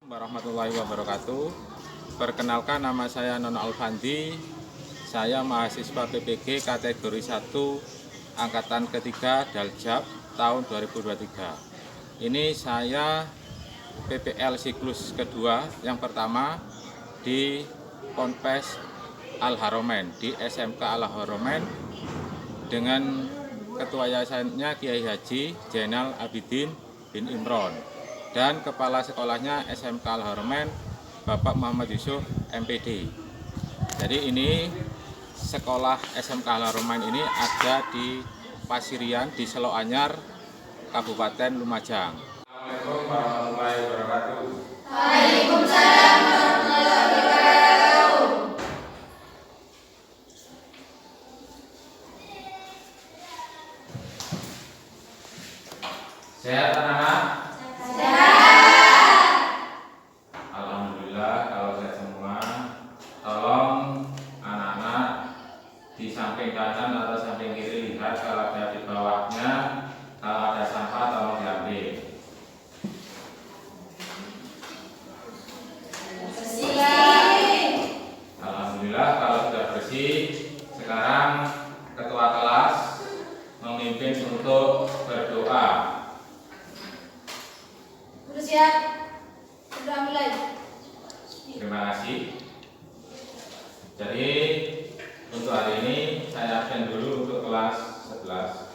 Warahmatullahi wabarakatuh. Perkenalkan, nama saya Nono Alfandi. Saya mahasiswa PPG kategori 1 angkatan ketiga Daljab tahun 2023. Ini saya PPL siklus kedua, yang pertama di Ponpes Al-Haromen, di SMK Al-Haromen, dengan ketua yayasannya Kiai Haji Zainal Abidin bin Imron, dan kepala sekolahnya SMK Al-Haromen Bapak Muhammad Yusuf MPD. Jadi ini sekolah SMK Al-Haromen ini ada di Pasirian, di Selok Anyar, Kabupaten Lumajang. Assalamualaikum warahmatullahi wabarakatuh. Waalaikumsalam warahmatullahi wabarakatuh. Sehat anak-anak? Sehat. Alhamdulillah kalau sehat semua. Tolong anak-anak di samping kanan atau samping kiri lihat kalau ada di bawahnya, kalau ada sampah tolong diambil. Bersih. Alhamdulillah kalau sudah bersih. Sekarang ketua kelas memimpin untuk berdoa. Sudah siap? Sudah mulai. Terima kasih. Jadi untuk hari ini saya absen dulu untuk kelas 11.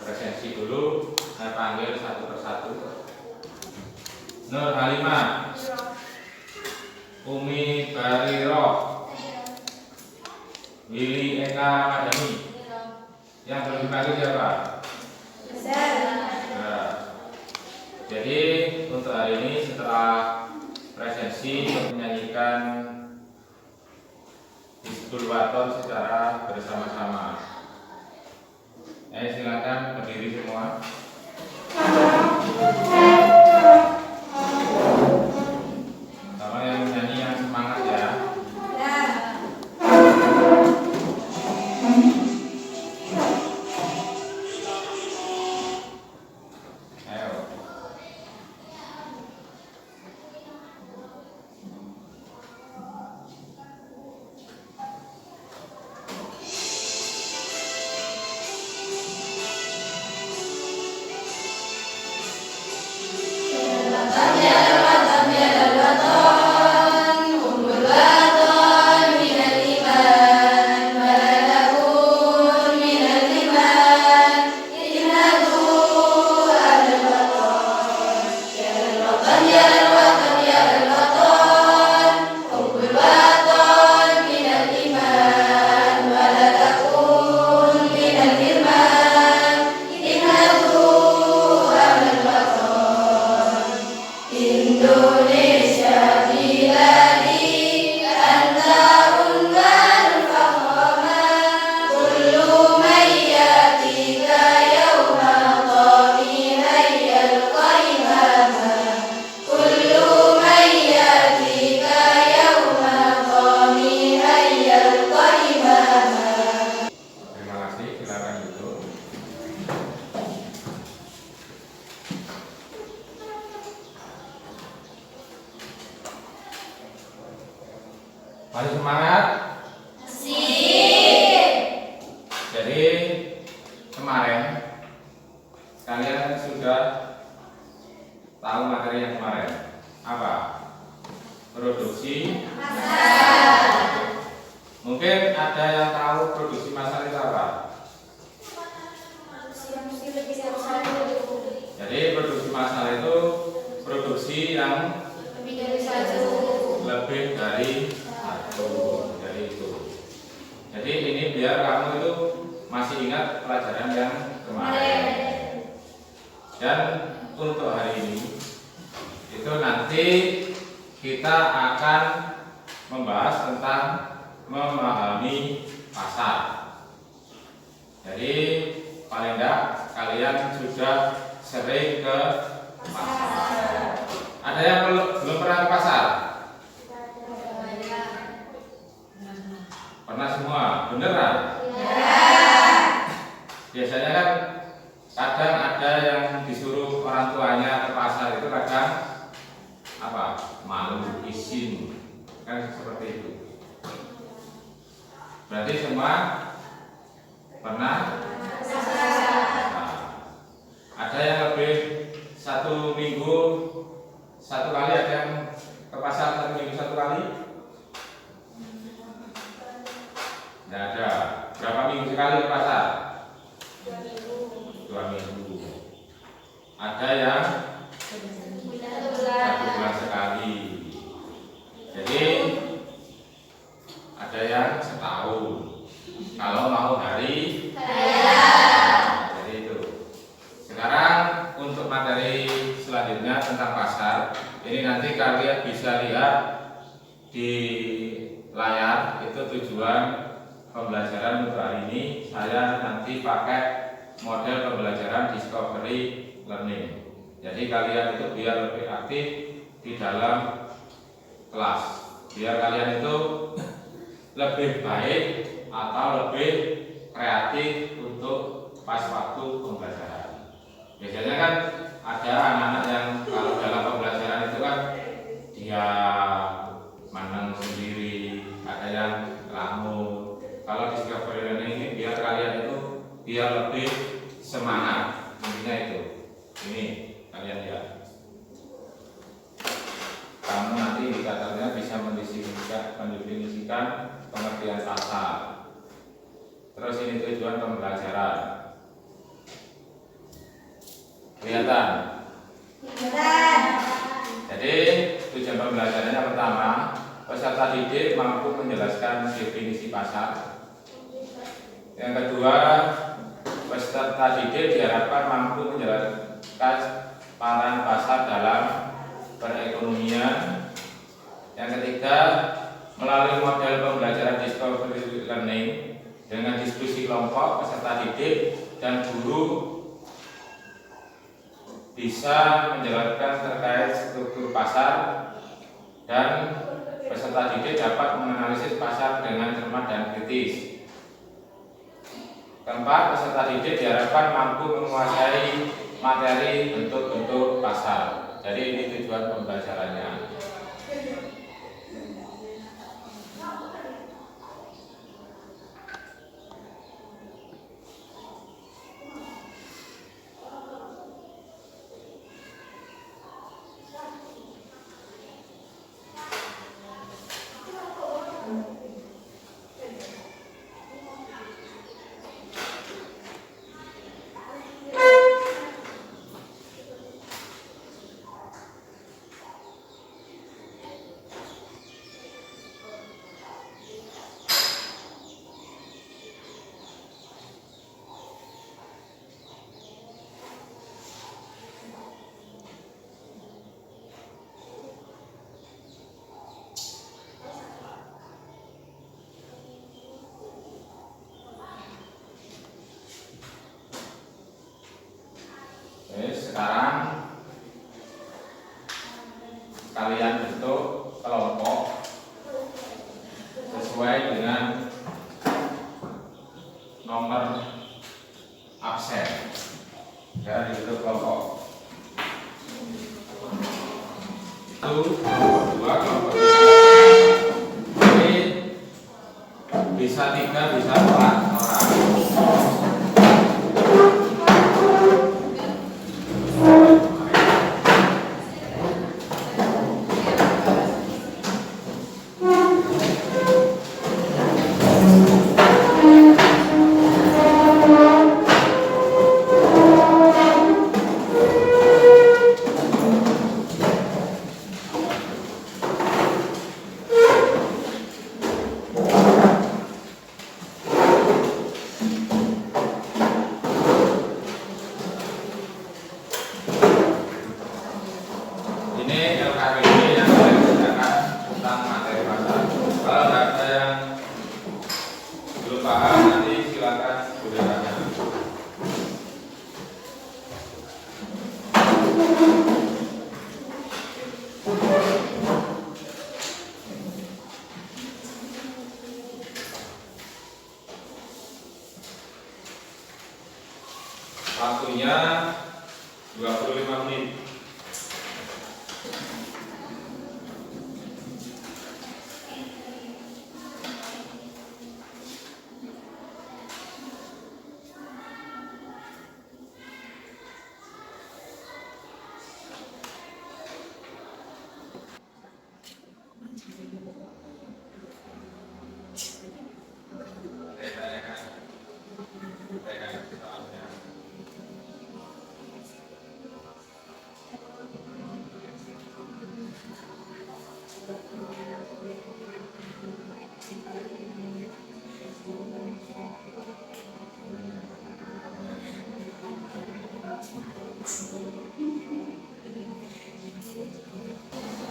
Presensi dulu, saya panggil satu persatu. Nur Halimah, Umi Bariro, Willy Eka Madani. Yang belum dipanggil siapa? Nah, jadi untuk hari ini setelah presensi menyanyikan Hizbul Waton secara bersama-sama. Silakan berdiri semua. Sama yang nyanyi yang semangat ya. Ayo. Terima kasih, silakan duduk. Mari semangat. Jadi kemarin kalian sudah tahu materi yang kemarin apa? Produksi. Mungkin ada yang tahu produksi massal itu apa? Jadi produksi massal itu produksi yang lebih dari satu. Jadi itu. Jadi ini biar kamu itu masih ingat pelajaran yang kemarin. Dan untuk hari ini itu nanti kita akan membahas tentang memahami pasar. Jadi paling tidak kalian sudah sering ke pasar. Ada yang belum pernah ke pasar? Pernah semua? Beneran? Biasanya kan kadang ada yang disuruh orang tuanya ke pasar itu kadang apa? Malu, izin, kan seperti itu. Berarti semua pernah? Nah, ada yang lebih 1 minggu 1 kali, ada yang ke pasar 1 minggu 1 kali? Tidak ada. Berapa minggu sekali ke pasar? 2 minggu. Ada yang 1 bulan sekali. Jadi ada yang setahun. Kalau mau hari jadi itu. Sekarang untuk materi selanjutnya tentang pasar. Ini nanti kalian bisa lihat di layar. Itu tujuan pembelajaran untuk hari ini. Saya nanti pakai model pembelajaran discovery learning. Jadi kalian itu biar lebih aktif di dalam kelas, biar kalian itu lebih baik atau lebih kreatif untuk pas waktu pembelajaran. Biasanya kan ada anak-anak yang kalau dalam pembelajaran itu kan dia menang sendiri, ada yang ngelamun. Kalau discovery learning ini biar kalian itu biar lebih semangat, intinya itu. Ini kalian lihat. Kamu nanti indikatornya bisa mendefinisikan pengertian pasar. Terus ini tujuan pembelajaran. Kelihatan? Jadi tujuan pembelajarannya pertama, peserta didik mampu menjelaskan definisi pasar. Yang kedua, peserta didik diharapkan mampu menjelaskan peran pasar dalam perekonomian. Yang ketiga, melalui model pembelajaran discovery learning dengan diskusi kelompok, peserta didik dan guru bisa menjelaskan terkait struktur pasar dan peserta didik dapat menganalisis pasar dengan cermat dan kritis. Keempat, peserta didik diharapkan mampu menguasai materi bentuk-bentuk pasar. Jadi ini tujuan pembelajarannya. Sekarang kalian bentuk kelompok sesuai dengan nomor absen. Ya, dibentuk kelompok. Itu kelompok 2, kelompok 3. Jadi bisa 3, bisa 4 orang. Waktunya 25 menit.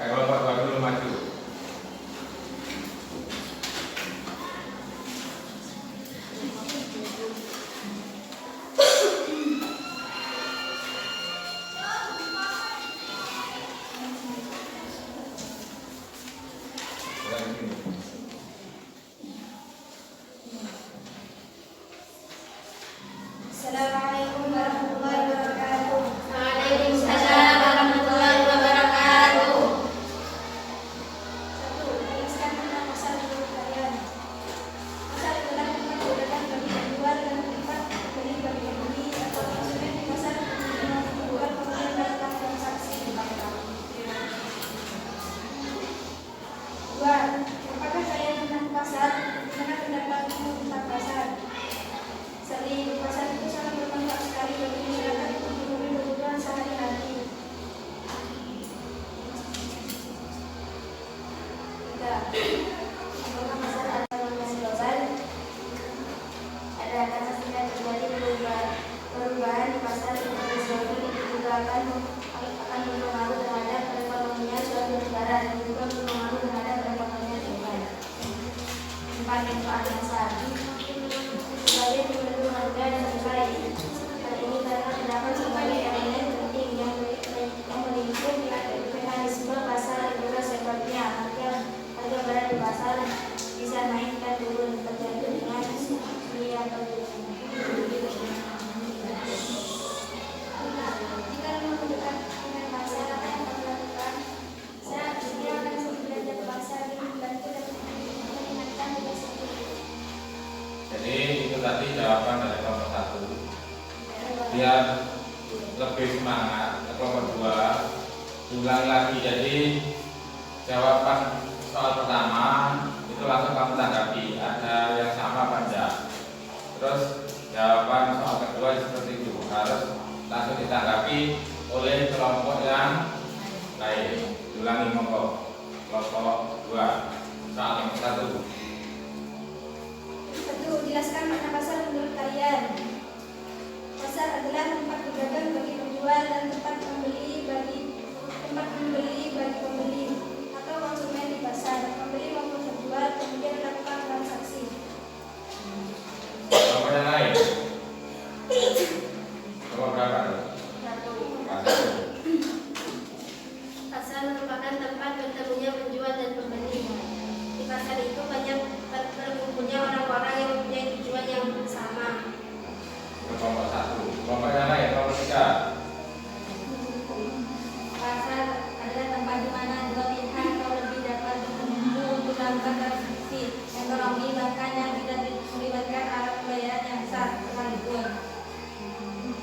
Kelompok 2 dulu maju. Assalamualaikum warahmatullahi wabarakatuh. Waalaikumsalam warahmatullahi wabarakatuh. 1. Jelaskan tentang pasar menurut kalian. Pasar adalah tempat berdagang bagi penjual dan tempat beli bagi pembeli atau konsumen di pasar untuk menjual kemudian melakukan transaksi. 2. Apakah kalian tentang pasar? Bagaimana pendapatmu tentang pasar? Sering pasar itu sangat bermanfaat sekali bagi masyarakat untuk memenuhi kebutuhan sehari-hari. 3. Apakah pasar adalah yang global? Ada kata tidak terjadi perubahan di pasar internasional itu juga akan berpengaruh terhadap perekonomian suatu negara dan juga berpengaruh terhadap perekonomian global. 4. Manfaat pasar sebagai penentu harga dan nilai. Hal ini karena terdapat sebagai elemen penting yang melingkup mekanisme pasar juga sebabnya harga barang di pasar bisa naik dan turun tergantung dengan beli atau jual. Jika membutuhkan dengan pasar, apa yang kamu lakukan? Saya akan belanja ke pasar dan membantu dan mengingatkan juga seperti itu. Jadi itu tadi jawaban dari kelompok 1. Biar lebih semangat, kelompok 2 ulang lagi. Jadi jawaban soal pertama itu langsung kamu tanggapi, ada yang sama apa enggak. Terus jawaban soal kedua seperti itu, harus langsung ditanggapi oleh kelompok yang lain. Ulangi kelompok 2 soal yang 1. 1. Jelaskan makna pasar menurut kalian. Pasar adalah tempat berdagang bagi penjual dan tempat membeli bagi pembeli atau konsumen di pasar. Pembeli maupun penjual kemudian melakukan transaksi. Kelompok yang lain. Kelompok berapa? 1. Pasar merupakan tempat bertemunya penjual dan pembeli. Di pasar itu banyak berkumpulnya orang-orang yang mempunyai tujuan yang sama. Kelompok 1. Kelompok yang lain, kelompok 3. Pasar adalah tempat di mana dua pihak atau lebih dapat bertemu untuk melakukan transaksi ekonomi bahkan yang tidak melibatkan alat pembayaran yang sah sekalipun.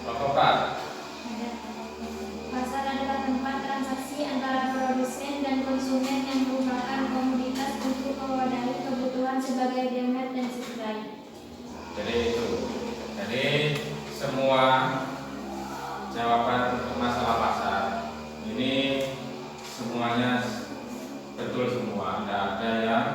Kelompok 4. Pasar adalah tempat transaksi antara produsen dan konsumen yang merupakan komoditas untuk mewadahi kebutuhan sebagai demand dan supply. Jadi itu. Jadi semua jawaban untuk masalah pasar ini semuanya betul semua. Tidak ada yang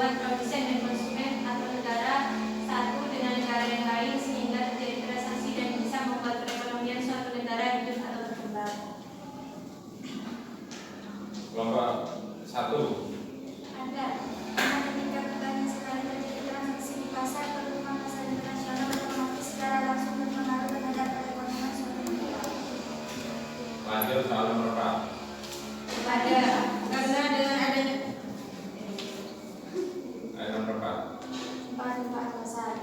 tujuan produsen dan konsumen atau negara satu dengan negara yang lain sehingga terjadi transaksi dan bisa membuat perekonomian suatu negara hidup atau berkembang. Kelompok 1. Ada. Karena ketika petani sekali terjadi transaksi di pasar, pertumbuhan pasar internasional otomatis secara langsung berpengaruh terhadap perekonomian suatu negara. Lanjut soal nomor 4. Ada, karena dengan adanya Ayat nomor 4. Manfaat pasar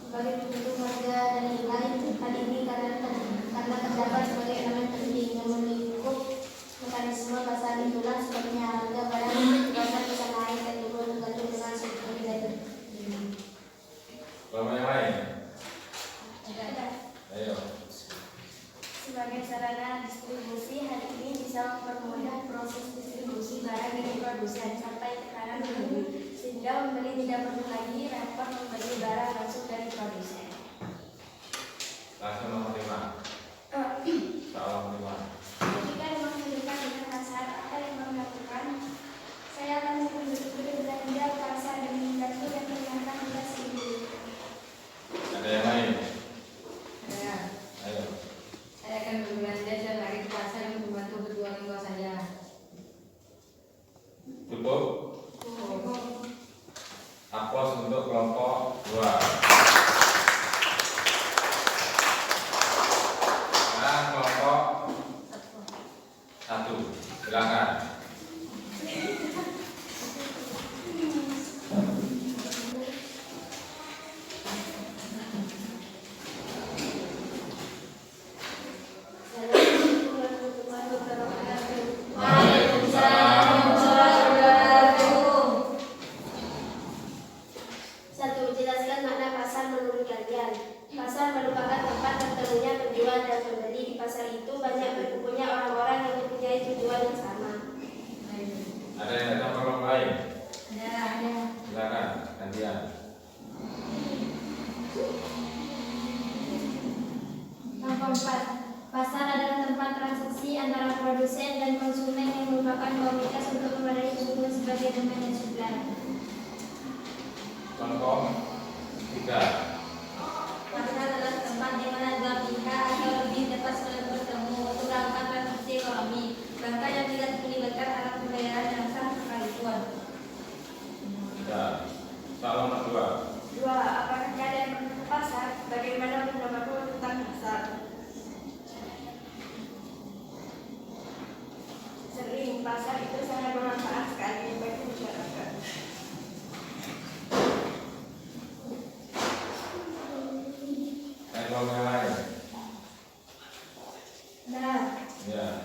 bagi penduduk warga dan yang lain. Hal ini karena terdapat sebagai elemen penting yang melingkup mekanisme pasar itulah sebabnya harga barang di pasar bisa naik dan turun tergantung dengan struktur nilai. Kelompok yang lain. Ada. Ayo. Sebagai sarana distribusi, hal ini bisa mempermudah proses distribusi barang dari produsen sampai ke tangan pembeli, sehingga pembeli tidak perlu lagi repot membeli barang langsung dari produsen. Langsung nomor 5. Soal nomor 5. Ketika menghidupkan dengan pasar, apa yang mau dilakukan? Saya akan berbelanja ke pasar dan membantu dan mengingatkan tugas ibu. Ada yang lain? ada. Ayo. Saya akan berbelanja dan lari ke pasar dan membantu kedua orang tua saya. Cukup? Aplaus untuk kelompok 2. Sekarang kelompok 1. Silakan. Satu, jelaskan makna pasar menurut kalian. Pasar merupakan tempat bertemunya penjual dan pembeli. Di pasar itu banyak berkumpulnya orang-orang yang mempunyai tujuan yang sama. Ada yang datang kelompok lain? Ada. Silakan. Gantian. Nomor 4. Pasar adalah tempat transaksi antara produsen dan konsumen yang merupakan komunitas untuk memenuhi kebutuhan sebagai demand dan supply. Kelompok 3. Pasar adalah tempat di mana dua pihak atau lebih dapat saling bertemu untuk melakukan transaksi ekonomi, bahkan yang tidak melibatkan alat pembayaran yang sah sekalipun. Ya. Soal nomor 2. Dua, apakah kalian pernah ke pasar? Bagaimana pendapatmu tentang pasar? Sering, pasar itu sangat bermanfaat sekali bagi masyarakat. Dan kelompok yang lain? Nah, Ya.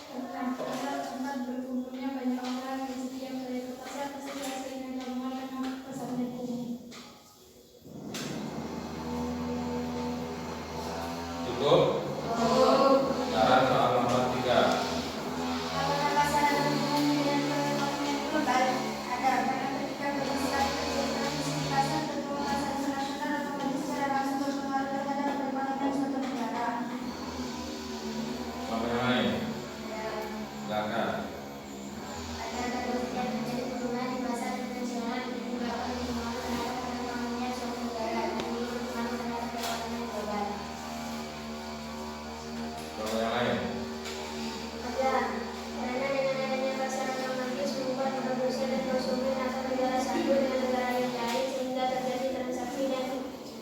Tentang pasar, tempat berkumpulnya banyak orang yang setiap kali ke pasar pasti merasa ingin keluar karena pasarnya penuh. Cukup? Sekarang soal nomor 3. apakah pasar adalah hubungannya dengan perekonomian global? Ada, karena ketika berbicara terjadi transaksi di pasar, pertumbuhan pasar internasional otomatis secara langsung berpengaruh terhadap perekonomian suatu negara. Kelompok yang lain? Silakan. Agar ketika terjadi penurunan di pasar internasional itu juga akan berpengaruh terhadap perekonomian suatu negara dan juga berpengaruh terhadap perekonomian global. Kelompok yang lain? Ada, karena dengan adanya pasar otomatis membuat produsen dan konsumen atau negara satu dengan negara yang lain sehingga terjadi transaksi dan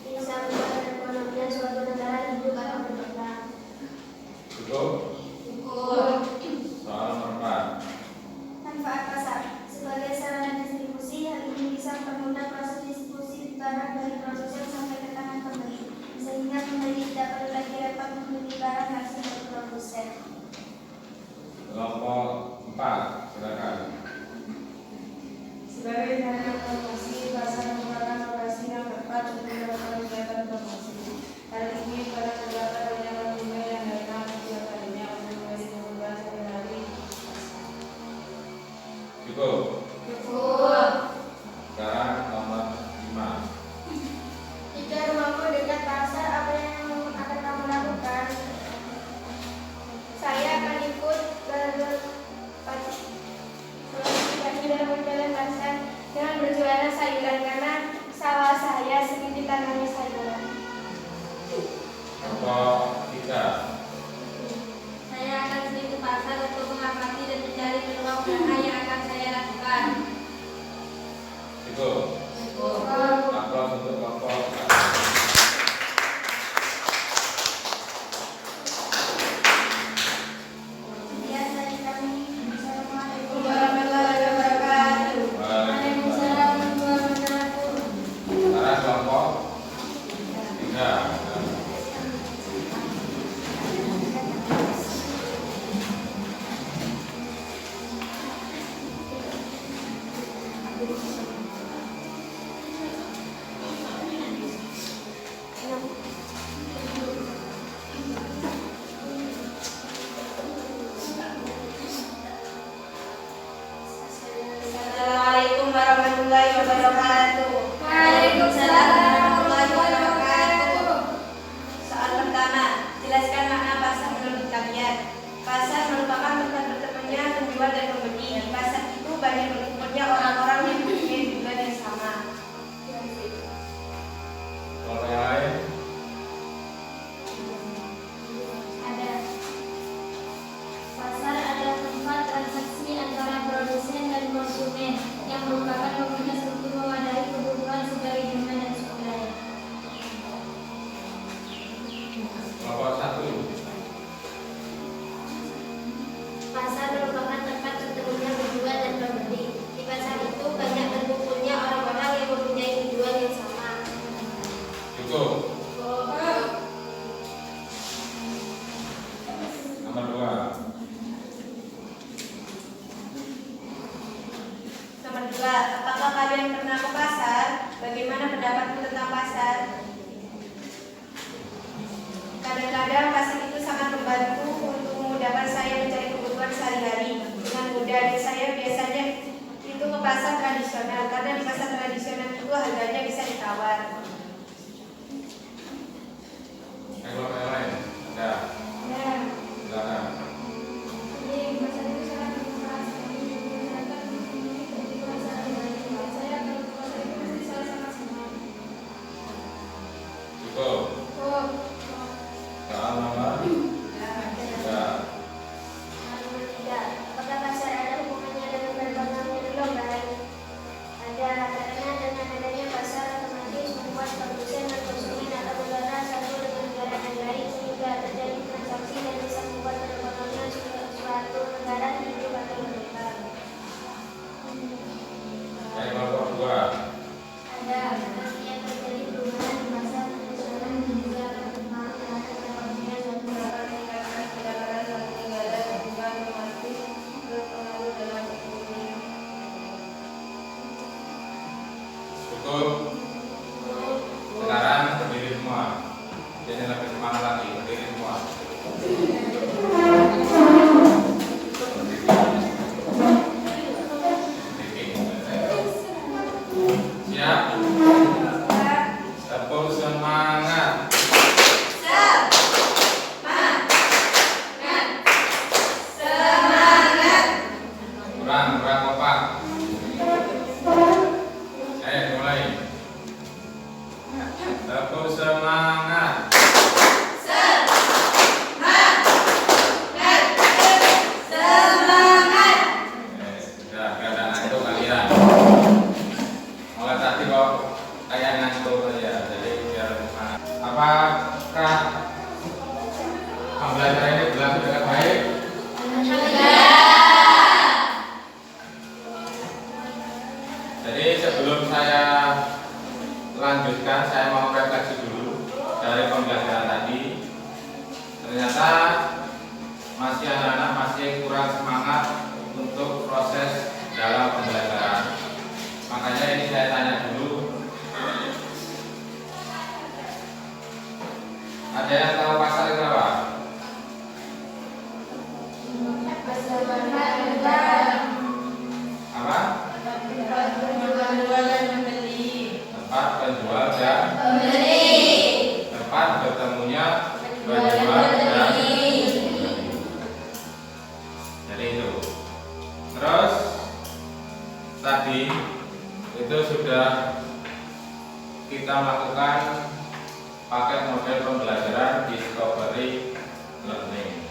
bisa membuat perekonomian suatu negara hidup atau berkembang. Cukup? Soal nomor 4. Manfaat pasar sebagai sarana distribusi, hal ini bisa mempermudah proses distribusi barang dari produsen sampai ke tangan pembeli, sehingga pembeli tidak perlu lagi repot membeli barang langsung dari produsen. Kelompok 4. Silakan. Sebagai sarana promosi, pasar merupakan lokasi yang tepat untuk melakukan kegiatan promosi. Hal ini pada terdapat banyak konsumen yang datang setiap harinya untuk membeli kebutuhan sehari-hari. Cukup? Cukup. Sekarang nomor 5. Jika rumahmu dekat pasar, apa yang akan kamu lakukan? Saya akan ikut karena sawah saya sedikit tanahnya saja. Kelompok 3. Saya akan sering ke pasar untuk mengamati dan mencari peluang usaha yang akan saya lakukan. Cukup. Aplaus untuk kelompok 1. Sekian dari kami. Assalamualaikum warahmatullahi wabarakatuh. Waalaikumsalam warahmatullahi wabarakatuh. Sekarang kelompok 3. Assalamualaikum warahmatullahi wabarakatuh. Waalaikumsalam warahmatullahi wabarakatuh. Soal pertama, jelaskan makna pasar menurut kalian. Pasar merupakan tempat bertemunya penjual dan pembeli. Di pasar itu banyak berkumpulnya orang-orang yang mempunyai tujuan yang sama. Kelompok yang lain. Ada. Pasar adalah tempat transaksi antara produsen dan konsumen yang merupakan komunitas untuk mewadahi kebutuhan sebagai demand dan supply. Kelompok 1. Pasar merupakan tempat bertemunya penjual dan pembeli. Di pasar itu banyak berkumpulnya orang-orang yang mempunyai tujuan yang sama. Cukup. Nomor 2. Nomor 2, apakah kalian pernah ke pasar? Bagaimana pendapatmu tentang pasar? Kadang-kadang pasar itu sangat membantu untuk memudahkan saya mencari kebutuhan sehari-hari dengan mudah, dan saya biasanya itu ke pasar tradisional karena di pasar tradisional itu harganya bisa ditawar. Kelompok yang lain. Ada. Silakan. Cukup. Soal nomor 3. Apakah pasar ada hubungannya dengan perdagangan global? Ada, karena dengan adanya pasar otomatis membuat produsen dan konsumen atau negara satu dengan negara yang lain sehingga terjadi transaksi dan bisa membuat perekonomian suatu negara hidup atau berkembang. Kelompok 2. Ada, artinya terjadi perubahan di pasar tradisional dan juga akan berpengaruh terhadap perekonomian dan Cukup. Sekarang berdiri semua. Jadi lebih semangat lagi. Berdiri semua. Siap. Tepuk semangat. Kurang kompak. Mulai. Tepuk semangat. Sudah gak ngantuk kalian. Mulai tadi kok kayak ngantuk saja. Jadi biar semangat. Apakah pembelajaran ini berlangsung dengan baik? Jadi sebelum saya lanjutkan, saya mau refleksi dulu dari pembelajaran tadi. Ternyata masih anak-anak masih kurang semangat untuk proses dalam pembelajaran. Makanya ini saya tanya dulu. Ada yang tahu pasar itu apa? Apa? Tempat penjual dan tempat bertemunya penjual dan jadi itu. Terus tadi itu sudah kita melakukan paket model pembelajaran discovery learning.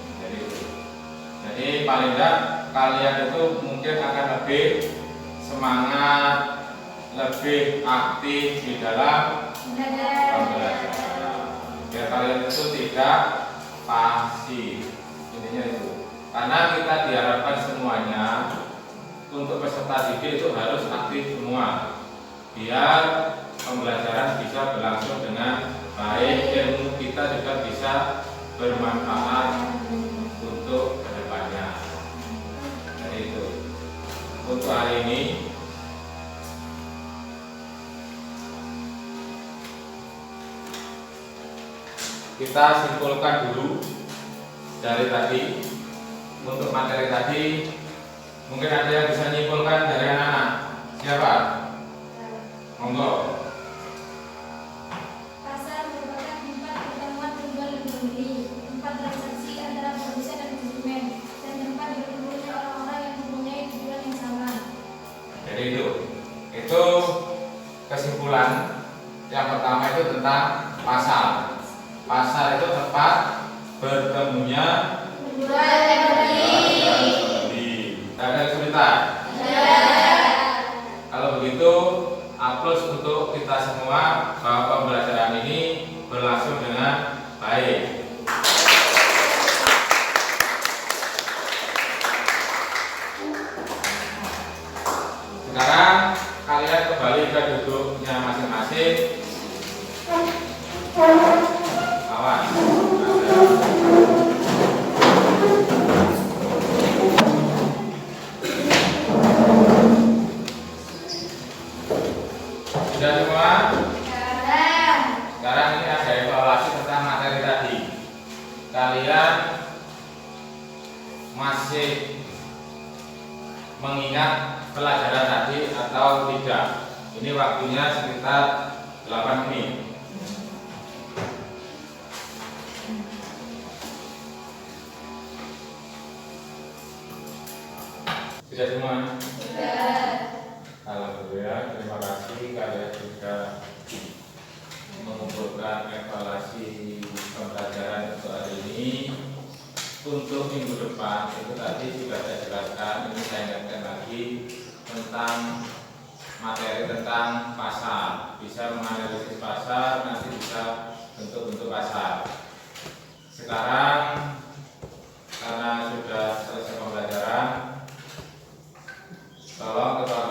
Jadi paling tidak kalian itu mungkin akan lebih semangat, lebih aktif di dalam pembelajaran. Biar kalian itu tidak pasif. Intinya itu. Karena kita diharapkan semuanya untuk peserta didik itu harus aktif semua. Biar pembelajaran bisa berlangsung dengan baik, ilmu kita juga bisa bermanfaat untuk kedepannya. Jadi itu untuk hari ini kita simpulkan dulu dari tadi. Untuk materi tadi mungkin ada yang bisa nyimpulkan dari anak-anak. Siapa? Monggo. Pasar merupakan tempat pertemuan penjual dan pembeli, tempat transaksi antara produsen dan konsumen, dan tempat berkumpulnya orang-orang yang mempunyai tujuan yang sama. Jadi itu kesimpulan yang pertama itu tentang pasar. Pasar itu tempat bertemunya Penjual dan pembeli. Ada kesulitan? Kalau begitu, aplaus untuk kita semua bahwa pembelajaran ini berlangsung dengan baik. Sekarang kalian kembali ke duduknya masing-masing. Awas. Sudah semua? Sekarang ini ada evaluasi tentang materi tadi. Kalian masih mengingat pelajaran tadi atau tidak? Ini waktunya sekitar 8 menit. Sudah semua? Alhamdulillah, terima kasih kalian sudah mengumpulkan evaluasi pembelajaran untuk hari ini. Untuk minggu depan itu tadi sudah saya jelaskan, ini saya ingatkan lagi tentang materi tentang pasar. Bisa menganalisis pasar, nanti bisa bentuk-bentuk pasar. Sekarang karena sudah selesai pembelajaran, tolong kepada